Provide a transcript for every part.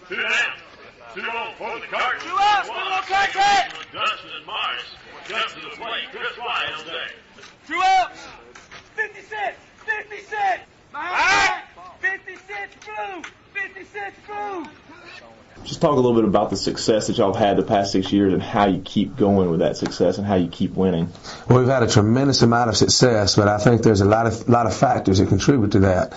Two down. 2 on for the Cardinals. 2 outs, middle of contact. Dustin and Morris. Jump to the plate. Chris White on deck. 2 outs. 56. 56. Behind. 56 blue. 56 blue. Just talk a little bit about the success that y'all have had the past 6 years and how you keep going with that success and how you keep winning. Well, we've had a tremendous amount of success, but I think there's a lot of factors that contribute to that.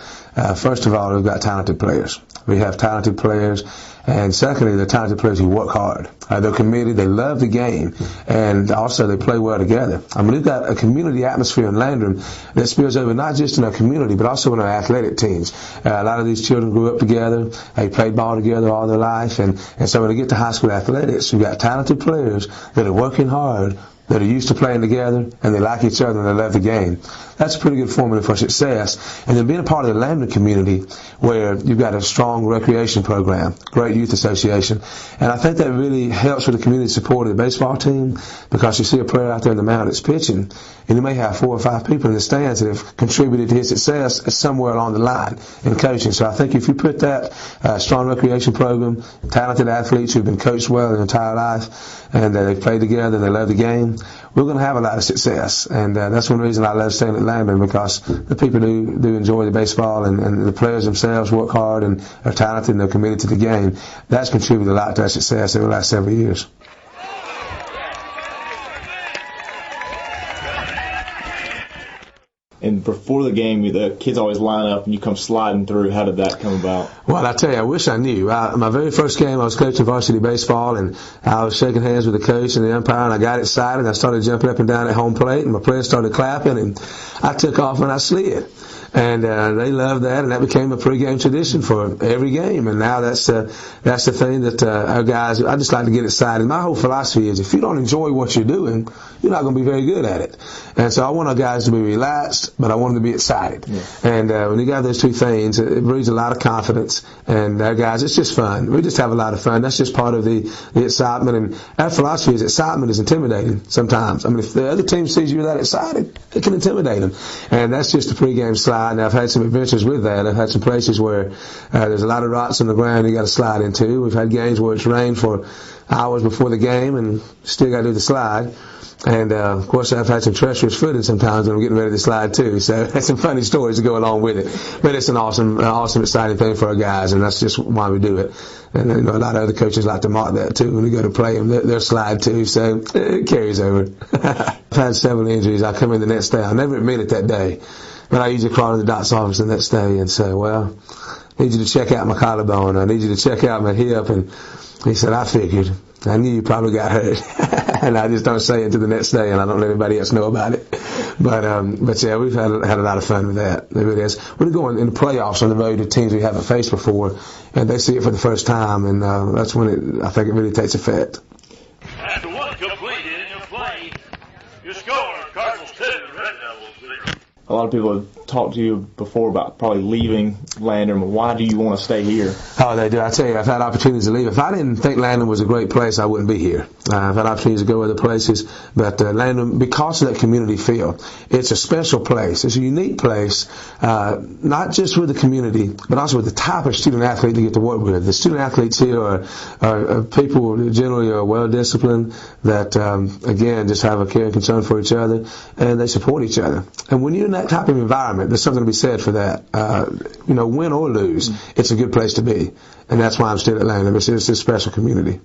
First of all, we've got talented players. We have talented players, and secondly, they're talented players who work hard. They're committed, they love the game, and also they play well together. I mean, we've got a community atmosphere in Landrum that spills over not just in our community, but also in our athletic teams. A lot of these children grew up together, they played ball together all their life, and so when they get to high school athletics, we've got talented players that are working hard, that are used to playing together, and they like each other and they love the game. That's a pretty good formula for success. And then being a part of the Landrum community where you've got a strong recreation program, great youth association, and I think that really helps with the community support of the baseball team, because you see a player out there in the mound that's pitching, and you may have 4 or 5 people in the stands that have contributed to his success somewhere along the line in coaching. So I think if you put that strong recreation program, talented athletes who've been coached well their entire life, and they've played together, they love the game, we're going to have a lot of success. And that's one reason I love staying at Landrum, because the people do enjoy the baseball, and the players themselves work hard and are talented and they're committed to the game. That's contributed a lot to our success over the last several years. And before the game, the kids always line up and you come sliding through. How did that come about? Well, I tell you, I wish I knew. My very first game, I was coaching varsity baseball, and I was shaking hands with the coach and the umpire, and I got excited. I started jumping up and down at home plate, and my players started clapping, and I took off and I slid. And they loved that, and that became a pregame tradition for every game. And now that's the thing that our guys, I just like to get excited. My whole philosophy is if you don't enjoy what you're doing, you're not going to be very good at it. And so I want our guys to be relaxed, but I want them to be excited. Yeah. And when you got those two things, it breeds a lot of confidence. And our guys, it's just fun. We just have a lot of fun. That's just part of the excitement. And our philosophy is excitement is intimidating sometimes. I mean, if the other team sees you that excited, it can intimidate them. And that's just the pregame slide. And I've had some adventures with that. I've had some places where there's a lot of rocks on the ground you got to slide into. We've had games where it's rained for hours before the game and still got to do the slide. And, of course, I've had some treacherous footing sometimes when I'm getting ready to slide, too. So that's some funny stories to go along with it. But it's an awesome, exciting thing for our guys, and that's just why we do it. And, a lot of other coaches like to mark that, too, when we go to play them. They're slide, too, so it carries over. I've had several injuries. I come in the next day. I'll never admit it that day. But I usually call to the doctor's office the next day and say, well, I need you to check out my collarbone. I need you to check out my hip. And he said, I figured. I knew you probably got hurt. And I just don't say it until the next day, and I don't let anybody else know about it. But yeah, we've had a lot of fun with that. It really is. We're going in the playoffs on the road to teams we haven't faced before, and they see it for the first time, and that's when I think it really takes effect. After one completed in your play, your score, Cardinals 2, Red Devils 0. A lot of people have talked to you before about probably leaving Landrum. Why do you want to stay here? Oh, they do. I tell you, I've had opportunities to leave. If I didn't think Landrum was a great place, I wouldn't be here. I've had opportunities to go other places, but Landrum, because of that community feel, it's a special place. It's a unique place, not just with the community, but also with the type of student athlete you get to work with. The student athletes here are people who generally are well disciplined, that again just have a care and concern for each other, and they support each other. And when you're in that type of environment, there's something to be said for that. Win or lose, it's a good place to be. And that's why I'm still at Landrum. It's a special community.